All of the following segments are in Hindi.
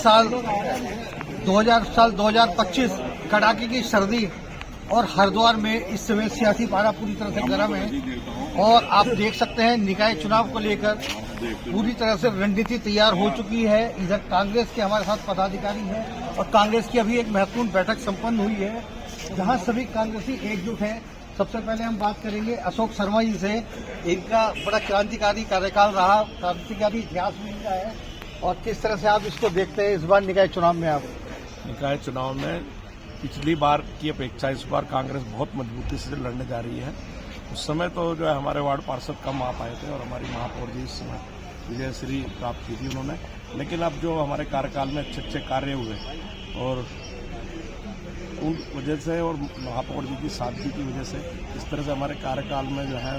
साल 2025 कड़ाके की सर्दी और हरिद्वार में इस समय सियासी पारा पूरी तरह से गर्म है और आप देख सकते हैं निकाय चुनाव को लेकर पूरी तरह से रणनीति तैयार हो चुकी है। इधर कांग्रेस के हमारे साथ पदाधिकारी हैं और कांग्रेस की अभी एक महत्वपूर्ण बैठक संपन्न हुई है जहां सभी कांग्रेसी एकजुट हैं। सबसे पहले हम बात करेंगे अशोक शर्मा जी से। इनका बड़ा क्रांतिकारी कार्यकाल रहा, क्रांतिकारी इतिहास भी इनका है और किस तरह से आप इसको देखते हैं इस बार निकाय चुनाव में? आप निकाय चुनाव में पिछली बार की अपेक्षा इस बार कांग्रेस बहुत मजबूती से लड़ने जा रही है। उस समय तो जो है हमारे वार्ड पार्षद कम आ पाए थे और हमारी महापौर जी इस समय विजयश्री प्राप्त की थी उन्होंने, लेकिन अब जो हमारे कार्यकाल में अच्छे कार्य हुए और उन वजह से और महापौर जी की सादगी की वजह से इस तरह से हमारे कार्यकाल में जो है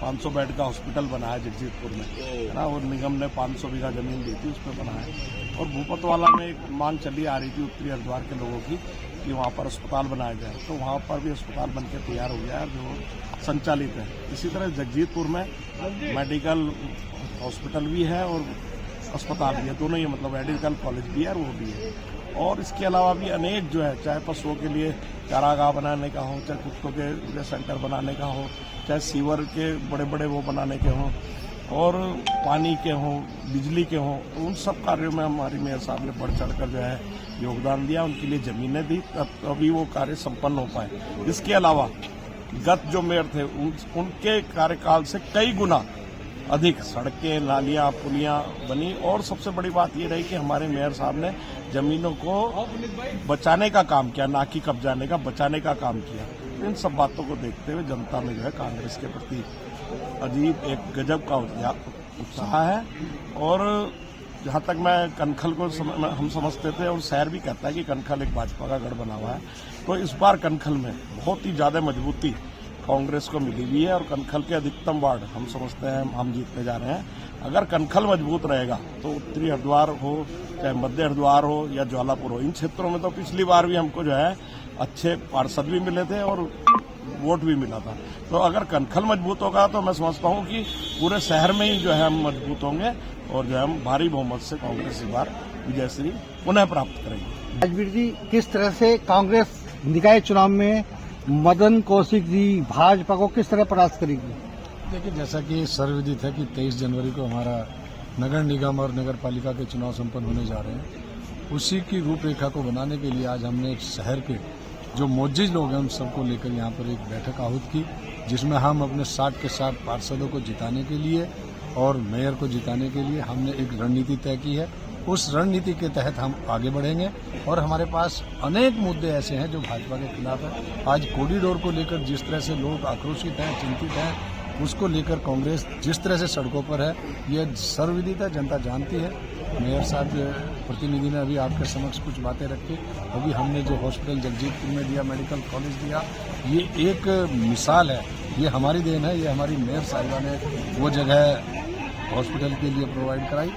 500 बेड का हॉस्पिटल बना है जगजीतपुर में, है ना, और निगम ने 500 बीघा जमीन दी थी उस पर बना है। और भूपतवाला में एक मांग चली आ रही थी उत्तरी हरिद्वार के लोगों की कि वहाँ पर अस्पताल बनाया जाए, तो वहाँ पर भी अस्पताल बनकर तैयार हो गया है जो संचालित है। इसी तरह जगजीतपुर में मेडिकल हॉस्पिटल भी है और अस्पताल भी है, दोनों ही, मतलब मेडिकल कॉलेज भी है और वो भी है। और इसके अलावा भी अनेक जो है, चाहे पशुओं के लिए चारागाह बनाने का हो, चाहे कुत्तों के लिए सेंटर बनाने का हो, चाहे सीवर के बड़े बड़े वो बनाने के हों और पानी के हों, बिजली के हों, उन सब कार्यों में हमारी मेयर साहब ने बढ़ चढ़ कर जो है योगदान दिया, उनके लिए ज़मीनें दी, तभी वो कार्य संपन्न हो पाए। इसके अलावा गत जो मेयर थे उनके कार्यकाल से कई गुना अधिक सड़कें, नालियां, पुलियां बनी और सबसे बड़ी बात ये रही कि हमारे मेयर साहब ने जमीनों को बचाने का काम किया, ना कि कब्जाने का, बचाने का काम किया। इन सब बातों को देखते हुए जनता में जो है कांग्रेस के प्रति अजीब एक गजब का उत्साह है। और जहाँ तक मैं कनखल को हम समझते थे और शहर भी कहता है कि कनखल एक भाजपा का गढ़ बना हुआ है, तो इस बार कनखल में बहुत ही ज़्यादा मजबूती कांग्रेस को मिली हुई है और कनखल के अधिकतम वार्ड हम समझते हैं हम जीतने जा रहे हैं। अगर कनखल मजबूत रहेगा तो उत्तरी हरिद्वार हो, चाहे मध्य हरिद्वार हो या ज्वालापुर हो, इन क्षेत्रों में तो पिछली बार भी हमको जो है अच्छे पार्षद भी मिले थे और वोट भी मिला था। तो अगर कनखल मजबूत होगा तो मैं समझता हूँ कि पूरे शहर में ही जो है हम मजबूत होंगे और जो है हम भारी बहुमत से कांग्रेस इस बार विजयश्री पुनः प्राप्त करेंगे। राजवीर जी, किस तरह से कांग्रेस निकाय चुनाव में मदन कौशिक जी भाजपा को किस तरह परास्त करेगी? देखिए, जैसा कि सर्वविदित है कि 23 जनवरी को हमारा नगर निगम और नगर पालिका के चुनाव संपन्न होने जा रहे हैं, उसी की रूपरेखा को बनाने के लिए आज हमने एक शहर के जो मौजूद लोग हैं उन सबको लेकर यहाँ पर एक बैठक आहूत की, जिसमें हम अपने 60 के 60 पार्षदों को जिताने के लिए और मेयर को जिताने के लिए हमने एक रणनीति तय की है। उस रणनीति के तहत हम आगे बढ़ेंगे और हमारे पास अनेक मुद्दे ऐसे हैं जो भाजपा के खिलाफ है। आज कॉरिडोर को लेकर जिस तरह से लोग आक्रोशित हैं, चिंतित हैं, उसको लेकर कांग्रेस जिस तरह से सड़कों पर है, यह सर्वविदित है, जनता जानती है। मेयर साहब प्रतिनिधि ने अभी आपके समक्ष कुछ बातें रखी। अभी हमने जो हॉस्पिटल जगजीतपुर में दिया, मेडिकल कॉलेज दिया, ये एक मिसाल है, ये हमारी देन है, ये हमारी मेयर साहिबा ने वो जगह हॉस्पिटल के लिए प्रोवाइड कराई।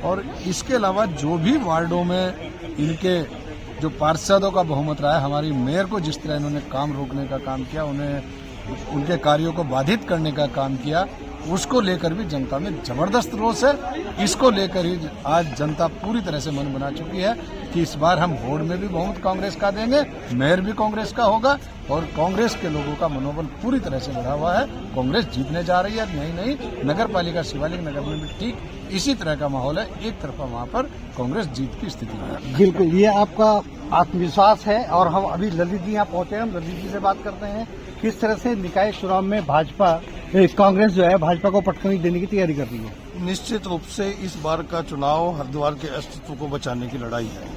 और इसके अलावा जो भी वार्डों में इनके जो पार्षदों का बहुमत रहा है, हमारी मेयर को जिस तरह इन्होंने काम रोकने का काम किया, उन्हें उनके कार्यों को बाधित करने का काम किया, उसको लेकर भी जनता में जबरदस्त रोष है। इसको लेकर ही आज जनता पूरी तरह से मन बना चुकी है कि इस बार हम वोट में भी बहुमत कांग्रेस का देंगे, मेयर भी कांग्रेस का होगा और कांग्रेस के लोगों का मनोबल पूरी तरह से बढ़ा हुआ है। कांग्रेस जीतने जा रही है। नहीं, नगर पालिका शिवालिक नगर में भी ठीक इसी तरह का माहौल है। एक तरफा वहाँ पर कांग्रेस जीत की स्थिति में है। बिल्कुल, ये आपका आत्मविश्वास है। और हम अभी ललित जी यहाँ पहुंचे हैं, हम ललित जी से बात करते हैं किस तरह से निकाय चुनाव में कांग्रेस जो है भाजपा को पटखनी देने की तैयारी कर रही है। निश्चित रूप से इस बार का चुनाव हरिद्वार के अस्तित्व को बचाने की लड़ाई है।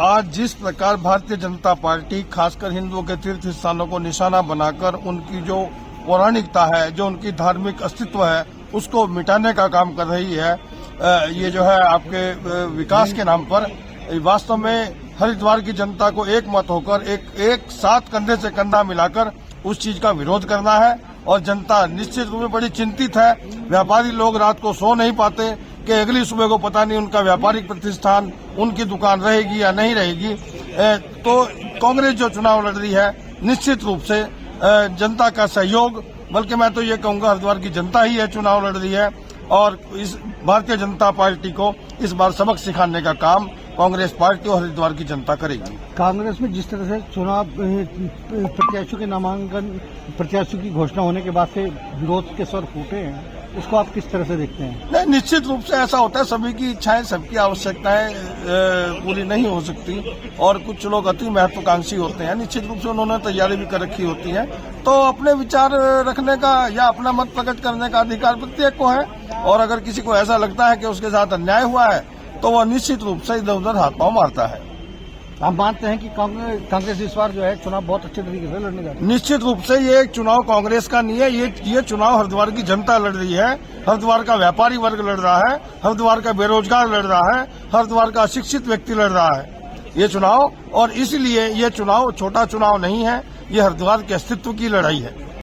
आज जिस प्रकार भारतीय जनता पार्टी खासकर हिंदुओं के तीर्थ स्थानों को निशाना बनाकर उनकी जो पौराणिकता है, जो उनकी धार्मिक अस्तित्व है, उसको मिटाने का काम कर रही है, ये जो है आपके विकास के नाम पर, वास्तव में हरिद्वार की जनता को एक मत होकर एक साथ कंधे से कंधा मिलाकर उस चीज का विरोध करना है। और जनता निश्चित रूप में बड़ी चिंतित है। व्यापारी लोग रात को सो नहीं पाते कि अगली सुबह को पता नहीं उनका व्यापारिक प्रतिष्ठान, उनकी दुकान रहेगी या नहीं रहेगी। तो कांग्रेस जो चुनाव लड़ रही है, निश्चित रूप से जनता का सहयोग, बल्कि मैं तो ये कहूंगा हरिद्वार की जनता ही यह चुनाव लड़ रही है। और इस भारतीय जनता पार्टी को इस बार सबक सिखाने का काम कांग्रेस पार्टी और हरिद्वार की जनता करेगी। कांग्रेस में जिस तरह से चुनाव प्रत्याशियों के नामांकन प्रत्याशियों की घोषणा होने के बाद से विरोध के स्वर फूटे हैं, इसको आप किस तरह से देखते हैं? नहीं, निश्चित रूप से ऐसा होता है, सभी की इच्छाएं, सबकी आवश्यकताएं पूरी नहीं हो सकती और कुछ लोग अति महत्वाकांक्षी होते हैं। निश्चित रूप से उन्होंने तैयारी भी कर रखी होती है, तो अपने विचार रखने का या अपना मत प्रकट करने का अधिकार प्रत्येक को है। और अगर किसी को ऐसा लगता है कि उसके साथ अन्याय हुआ है तो वह निश्चित रूप से इधर उधर हाथ पांव मारता है। आप मानते हैं कि कांग्रेस इस बार जो है चुनाव बहुत अच्छे तरीके से लड़ने जा रही है? निश्चित रूप से ये चुनाव कांग्रेस का नहीं है, ये चुनाव हरिद्वार की जनता लड़ रही है, हरिद्वार का व्यापारी वर्ग लड़ रहा है, हरिद्वार का बेरोजगार लड़ रहा है, हरिद्वार का अशिक्षित व्यक्ति लड़ रहा है ये चुनाव। और इसलिए ये चुनाव छोटा चुनाव नहीं है, ये हरिद्वार के अस्तित्व की लड़ाई है।